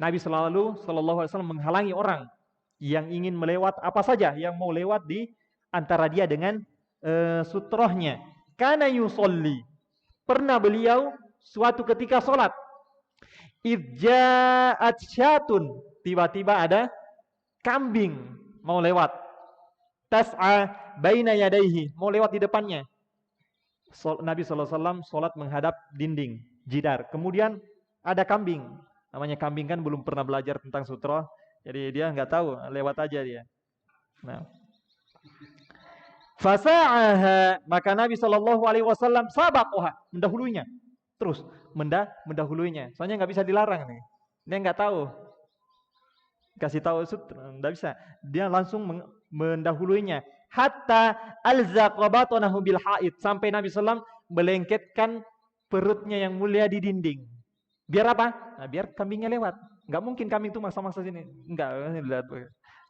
Nabi sallallahu alaihi wasallam menghalangi orang yang ingin melewat apa saja yang mau lewat di antara dia dengan sutrohnya. Kana yusolli. Pernah beliau suatu ketika sholat. Idja'at syatun. Tiba-tiba ada kambing mau lewat. Tas'a baina yadaihi. Mau lewat di depannya. Nabi SAW sholat menghadap dinding, jidar. Kemudian ada kambing. Namanya kambing kan belum pernah belajar tentang sutra. Jadi dia nggak tahu, lewat aja dia. Nah. Fasa'aha, maka Nabi SAW sabaqoha, mendahulunya. Terus mendahulunya. Soalnya nggak bisa dilarang nih. Dia nggak tahu. Kasih tahu sutra, nggak bisa. Dia langsung mendahulunya. Hatta alzaqabatonahu bil haid, sampai Nabi SAW melengketkan perutnya yang mulia di dinding. Biar apa? Nah, biar kambingnya lewat. Nggak mungkin kambing itu maksa-maksa sini. Enggak.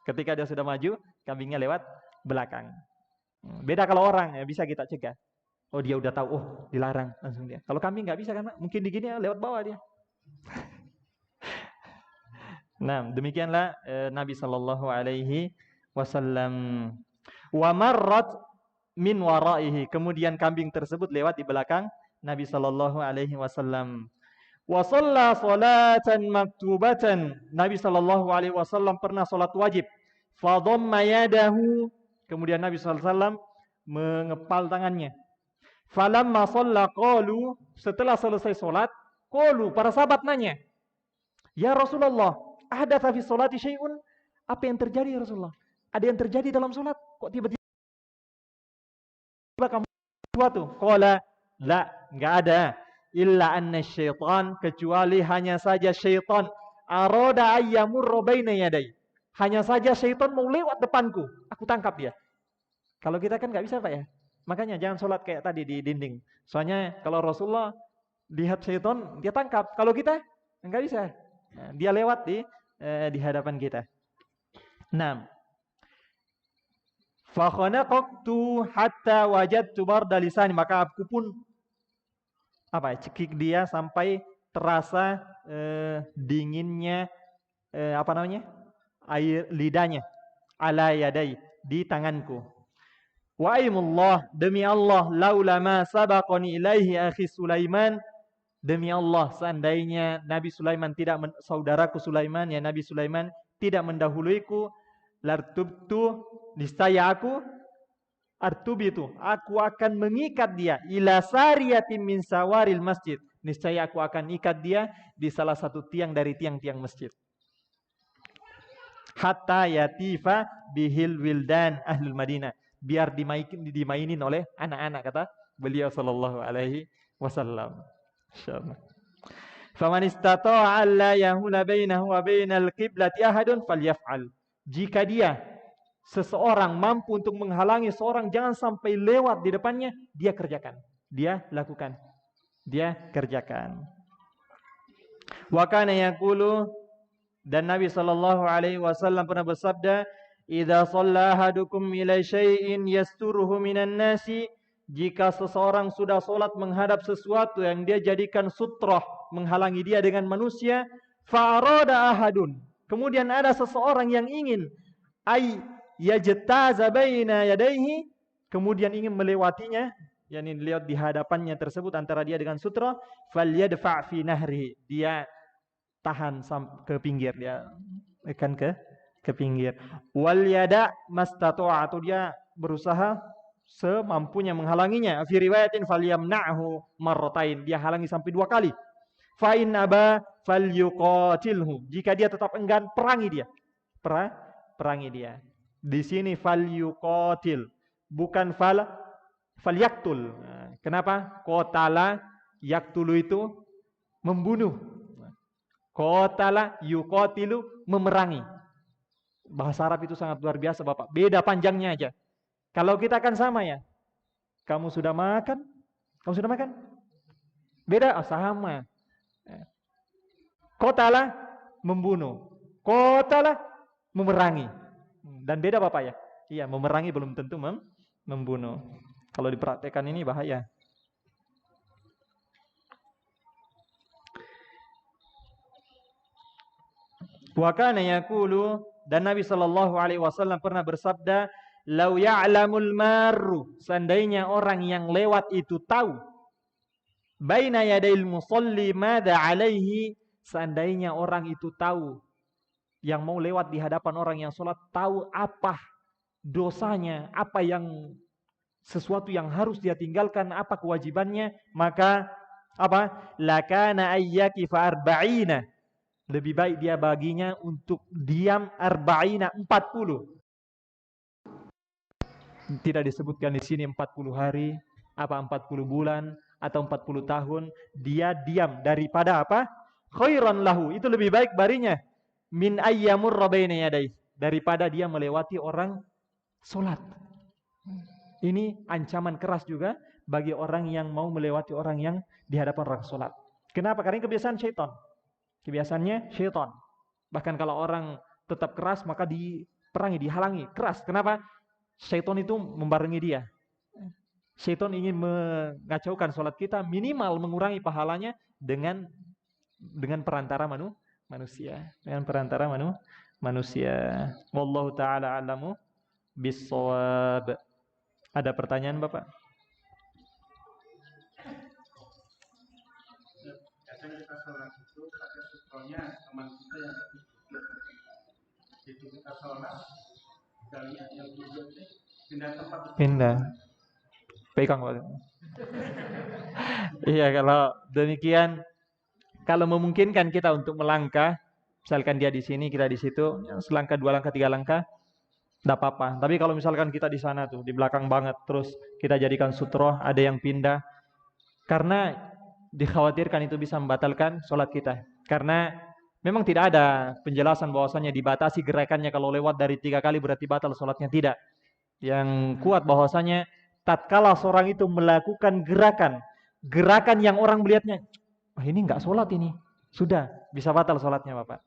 Ketika dia sudah maju, kambingnya lewat belakang. Beda kalau orang, ya bisa kita cegah. Oh, dia udah tahu, oh dilarang langsung dia. Kalau kambing nggak bisa kan, mungkin digini ya, lewat bawah dia. Nah, demikianlah Nabi Shallallahu Alaihi Wasallam. Wa marrat min waraihi. Kemudian kambing tersebut lewat di belakang Nabi Shallallahu Alaihi Wasallam. Wa shalla salatan maktubatan. Nabi Shallallahu Alaihi Wasallam pernah salat wajib. Fa dhamma yadahu. Kemudian Nabi Shallallahu Alaihi Wasallam mengepal tangannya. Falamma shalla qalu, setelah selesai salat, qalu, para sahabat nanya, ya Rasulullah, ahdatsa fi sholati syai'un? Apa yang terjadi ya Rasulullah? Ada yang terjadi dalam salat? Kok tiba-tiba kamu sesuatu? Qala, la, enggak ada. Illa anna syaitan, kecuali hanya saja syaitan arada ayyamurra baina yaday. Hanya saja syaitan mau lewat depanku, aku tangkap dia. Kalau kita kan enggak bisa, Pak ya. Makanya jangan sholat kayak tadi di dinding. Soalnya kalau Rasulullah lihat syaitan, dia tangkap. Kalau kita enggak bisa. Nah, dia lewat di hadapan kita. 6. Fa khanaqtu hatta wajadtu barda lisani, maka aku pun cekik dia sampai terasa dinginnya air lidahnya ala yadai, di tanganku. Wa aimullah, demi Allah, laula ma sabaqani ilaihi akhi Sulaiman, demi Allah, seandainya Nabi Sulaiman saudaraku Sulaiman, ya Nabi Sulaiman tidak mendahuluiku, lartubtu, niscaya aku akan mengikat dia ila sariyatin min sawaril masjid, niscaya aku akan ikat dia di salah satu tiang dari tiang-tiang masjid. Hatta yatifa bihil wildan ahlul Madinah, biar dimainin oleh anak-anak, kata beliau sallallahu alaihi wasallam. Insyaallah. Faman istata'a alla yahula bainahu wa bainal qiblati ahadun falyaf'al. Jika seseorang mampu untuk menghalangi seorang jangan sampai lewat di depannya, dia kerjakan. Dia lakukan. Dia kerjakan. Wa kana yaqulu, dan Nabi sallallahu alaihi wasallam pernah bersabda, idza shalla ahadukum ila syai'in yasturuhu minan nasi, jika seseorang sudah salat menghadap sesuatu yang dia jadikan sutrah, menghalangi dia dengan manusia, fa arada ahadun, kemudian ada seseorang yang ingin yajtaza baina yadayhi, kemudian ingin melewatinya, yakni lihat di hadapannya tersebut antara dia dengan sutra, falyadfa' fi nahri, dia tahan ke pinggir, dia akan ke pinggir. Wal yada mastata'a, dia berusaha semampunya menghalanginya. Fi riwayatin falyamna'hu marratain, dia halangi sampai 2 kali. Fa in aba falyuqatilhu, jika dia tetap enggan, perangi dia. Perangi dia. Di sini falyuqatil, bukan falyaktul. Kenapa? Qatala yaktulu itu membunuh. Qatala yuqatilu, memerangi. Bahasa Arab itu sangat luar biasa, Bapak. Beda panjangnya aja. Kalau kita kan sama ya. Kamu sudah makan? Kamu sudah makan? Beda, sama. Qatala membunuh. Qatala memerangi. Dan beda Bapak ya. Iya, memerangi belum tentu membunuh. Kalau dipraktekkan ini bahaya. Wa kana yaqulu, dan Nabi sallallahu alaihi wasallam pernah bersabda, "Lau ya'lamul marru", seandainya orang yang lewat itu tahu, baina yadail musalli madza alaihi, seandainya orang itu tahu, yang mau lewat di hadapan orang yang sholat tahu apa dosanya, apa yang sesuatu yang harus dia tinggalkan, apa kewajibannya, maka apa? Lakana ayyakifa arba'ina, lebih baik dia baginya untuk diam arba'ina 40. Tidak disebutkan di sini 40 hari, apa 40 bulan atau 40 tahun, dia diam daripada apa? Khairan lahu, itu lebih baik barinya min ayyamurra baina yadayhi, daripada dia melewati orang salat. Ini ancaman keras juga bagi orang yang mau melewati orang yang di hadapan orang salat. Kenapa? Karena kebiasaan syaitan. Kebiasaannya syaitan. Bahkan kalau orang tetap keras maka diperangi, dihalangi. Keras. Kenapa? Syaitan itu membarengi dia. Syaitan ingin mengacaukan salat kita, minimal mengurangi pahalanya dengan perantara manusia. Dengan perantara manusia. Wallahu taala a'lamu bis-shawab. Ada pertanyaan, Bapak? Kadang kita sholat itu pakai sutronya teman kita yang itu kita sholat dari yang pindah tempat. Pindah. Pegang, Pak. Iya, kalau demikian, kalau memungkinkan kita untuk melangkah, misalkan dia di sini, kita di situ, selangkah, 2 langkah, 3 langkah, tidak apa-apa. Tapi kalau misalkan kita di sana tuh, di belakang banget, terus kita jadikan sutroh, ada yang pindah, karena dikhawatirkan itu bisa membatalkan sholat kita. Karena memang tidak ada penjelasan bahwasanya dibatasi gerakannya, kalau lewat dari 3 kali berarti batal sholatnya. Tidak. Yang kuat bahwasanya tatkala seorang itu melakukan gerakan yang orang melihatnya, wah ini enggak sholat ini, sudah bisa batal sholatnya, Bapak.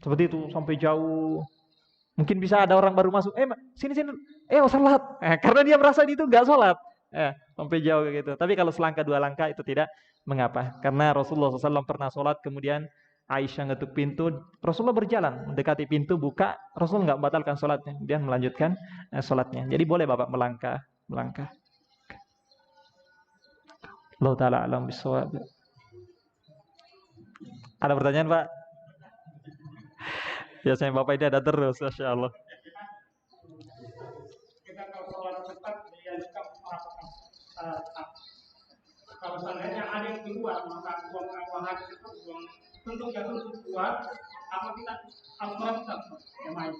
Seperti itu sampai jauh. Mungkin bisa ada orang baru masuk, sini, sholat. Karena dia merasa itu enggak sholat. Sampai jauh kayak gitu. Tapi kalau selangkah 2 langkah itu tidak mengapa. Karena Rasulullah SAW pernah sholat, kemudian Aisyah ngetuk pintu, Rasulullah berjalan mendekati pintu, buka, Rasulullah nggak batalkan sholatnya, dia melanjutkan sholatnya. Jadi boleh Bapak melangkah. Allah Ta'ala alam bisawab. Ada pertanyaan, Pak? Biasanya Bapak ini ada terus, Masya Allah. Kita kalau sholat cepat, dia suka kalau seandainya ada yang keluar, maka buang hadis itu buang untuk kuat, apa kita sholat tetap yang main.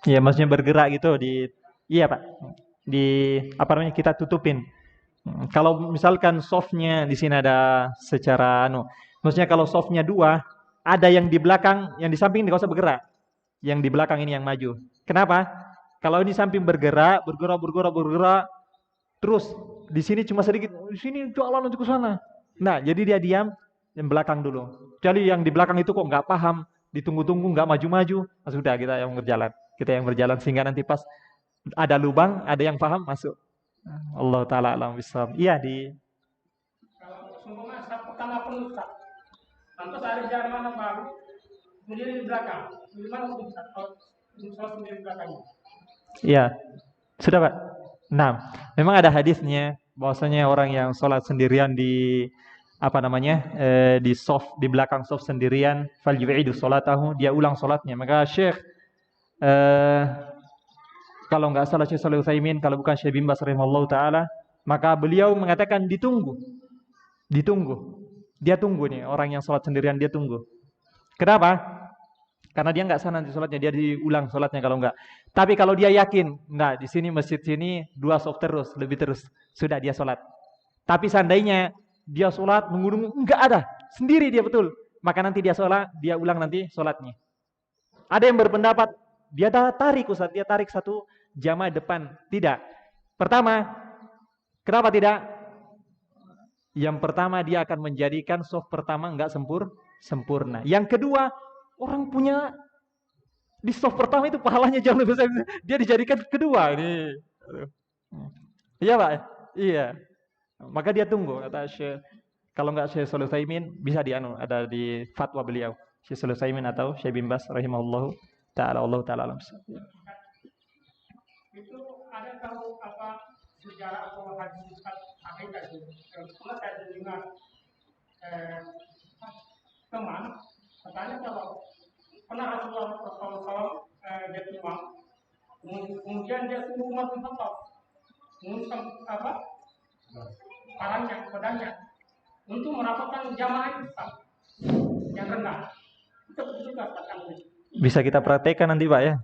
Iya, maksudnya bergerak gitu iya Pak, kita tutupin. Kalau misalkan softnya di sini ada secara maksudnya kalau softnya 2, ada yang di belakang, yang di samping nggak usah bergerak, yang di belakang ini yang maju. Kenapa? Kalau di samping bergerak, terus di sini cuma sedikit, di sini jalan untuk ke sana. Nah, jadi dia diam, yang belakang dulu. Kecuali yang di belakang itu kok nggak paham, ditunggu-tunggu nggak maju-maju, sudah kita yang berjalan sehingga nanti pas ada lubang, ada yang paham masuk. Allah Ta'ala alam bisawab. Iya Kalau seumpama saat pertama penuh, lantas ada jalan mana baru, kemudian di belakang, gimana untuk sholat sendiri di belakangnya? Iya, sudah Pak. Nah, memang ada hadisnya bahwasanya orang yang sholat sendirian di di belakang soft sendirian, falyu'idu sholatahu, dia ulang sholatnya. Maka Syekh kalau nggak salah Syekh Shalih Utsaimin, kalau bukan Syekh Bin Baz rahimahullahu taala, maka beliau mengatakan ditunggu. Dia tunggu nih, orang yang sholat sendirian dia tunggu. Kenapa? Karena dia nggak sana nanti sholatnya, dia diulang sholatnya kalau nggak. Tapi kalau dia yakin, nggak, di sini masjid sini 2 soft terus, lebih terus, sudah dia sholat. Tapi seandainya dia sholat mengundur, nggak ada, sendiri dia betul, maka nanti dia sholat, dia ulang nanti sholatnya. Ada yang berpendapat dia tarik Ustaz, dia tarik satu jamaah depan. Tidak. Pertama, kenapa tidak? Yang pertama dia akan menjadikan soft pertama nggak sempurna. Yang kedua, orang punya di soft pertama itu pahalanya jauh lebih besar. Dia dijadikan kedua ini. Iya Pak? Iya. Maka dia tunggu, kata Syekh. Kalau nggak Syekh Shalih Utsaimin bisa ada di fatwa beliau. Syekh Sulaiman atau Syekh bin Baz rahimahullahu taala. Allah taala alam. Itu ada tahu apa sejarah atau hadis hakikat itu? Pernah saya dengar teman katanya kalau pernah Rasulullah SAW jatuh uang, kemudian dia suruh umat Khattab mengusung apa pedangnya untuk merapatkan jamaah Islam yang rendah. Itu juga katakan. Bisa kita praktekkan nanti Pak ya.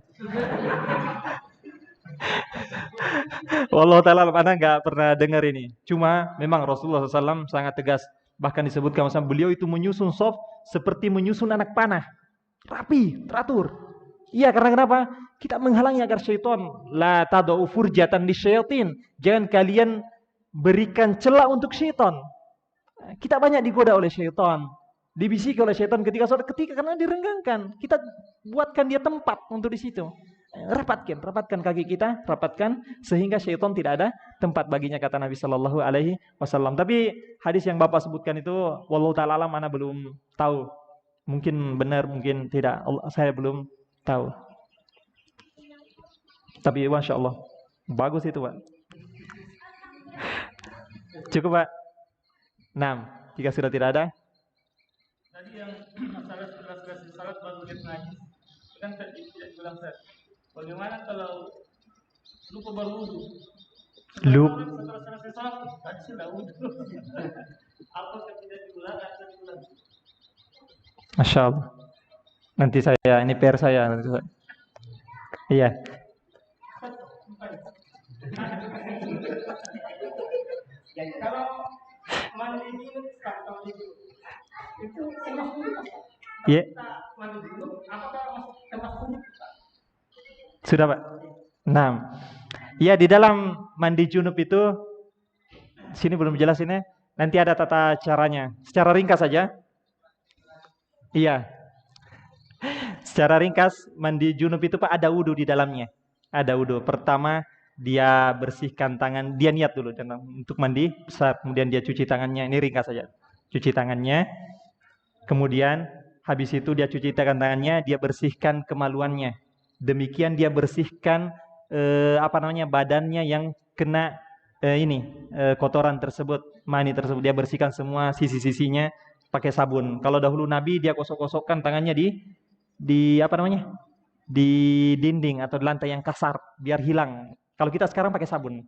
Wallahu taala mana nggak pernah dengar ini. Cuma memang Rasulullah SAW sangat tegas. Bahkan disebutkan sama beliau itu menyusun shaf seperti menyusun anak panah. Rapi, teratur. Iya, karena kenapa? Kita menghalangi agar syaitan la tadau furjatan lisyayatin. Jangan kalian berikan celah untuk syaitan. Kita banyak digoda oleh syaitan. Dibisiki oleh syaitan ketika karena direnggangkan. Kita buatkan dia tempat untuk di situ. Rapatkan kaki kita, rapatkan sehingga syaitan tidak ada tempat baginya, kata Nabi Shallallahu Alaihi Wasallam. Tapi hadis yang Bapak sebutkan itu, wallahu taala alam, ana belum tahu. Mungkin benar, mungkin tidak. Saya belum tahu. Tapi masya Allah, bagus itu Pak. Cukup Pak. 6. Jika sudah tidak ada. Tadi yang masalah setelah salat baru lihat najis, kan tadi tidak bilang saya. Bagaimana kalau lupa berwudu? Setelah selesai salat, tadi sudah wudu. Apa tidak diulang atau diulang? Masya Allah. Nanti saya, ini PR saya. Iya. Kalau mandi junub, itu termasuk wudu. Iya. Mandi junub, apakah termasuk wudu? Sudah Pak. 6. Ya, di dalam mandi junub itu sini belum jelas ini. Nanti ada tata caranya. Secara ringkas saja. Iya. Secara ringkas mandi junub itu Pak ada wudu di dalamnya. Ada wudu. Pertama dia bersihkan tangan, dia niat dulu untuk mandi besar, kemudian dia cuci tangannya. Ini ringkas saja. Cuci tangannya. Kemudian habis itu dia cuci tangannya, dia bersihkan kemaluannya. Demikian dia bersihkan badannya yang kena kotoran tersebut, mani tersebut, dia bersihkan semua sisi-sisinya pakai sabun. Kalau dahulu Nabi dia gosok-gosokkan tangannya di dinding atau di lantai yang kasar biar hilang. Kalau kita sekarang pakai sabun,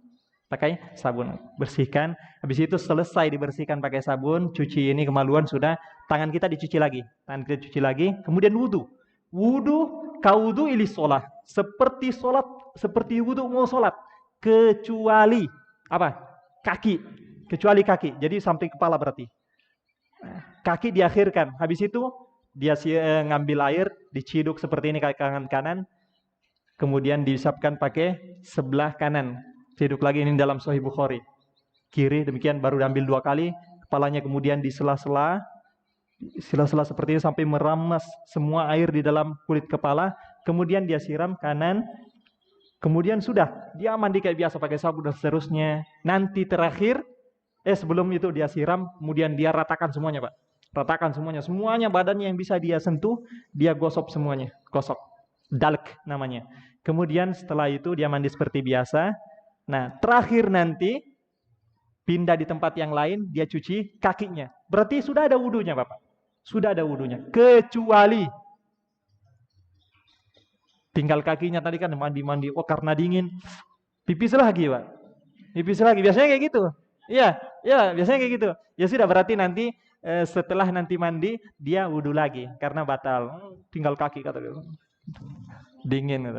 bersihkan. Habis itu selesai dibersihkan pakai sabun, cuci ini kemaluan sudah, tangan kita dicuci lagi, kemudian wudu. Kaudu ili sholat, seperti wudu mau sholat, kecuali kaki, jadi sampai kepala berarti. Kaki diakhirkan, habis itu dia ngambil air, diciduk seperti ini kaki kanan, kemudian diusapkan pakai sebelah kanan, ciduk lagi, ini dalam Sahih Bukhari. Kiri demikian, baru diambil 2 kali, kepalanya kemudian di sela-sela seperti ini sampai meramas semua air di dalam kulit kepala, kemudian dia siram kanan, kemudian sudah dia mandi kayak biasa pakai sabun dan seterusnya. Nanti terakhir sebelum itu dia siram, kemudian dia ratakan semuanya Pak, semuanya badannya yang bisa dia sentuh dia gosok semuanya, dalk namanya. Kemudian setelah itu dia mandi seperti biasa. Nah terakhir nanti pindah di tempat yang lain, dia cuci kakinya. Berarti sudah ada wudunya Bapak. Sudah ada wudunya. Kecuali tinggal kakinya tadi kan mandi. Oh karena dingin, pipis lagi Pak. Biasanya kayak gitu. Iya, biasanya kayak gitu. Ya sudah, berarti nanti setelah nanti mandi, dia wudu lagi. Karena batal. Tinggal kaki kata dia. Dingin.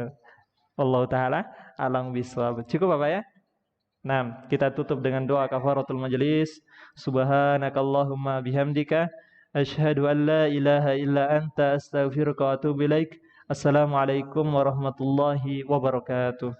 Allah Ta'ala alam bisawab. Cukup Bapak ya? Nah, kita tutup dengan doa kafaratul majelis. Subhanakallahumma bihamdika asyhadu an la ilaha illa anta astaghfiruka wa atubu ilaik. Assalamualaikum warahmatullahi wabarakatuh.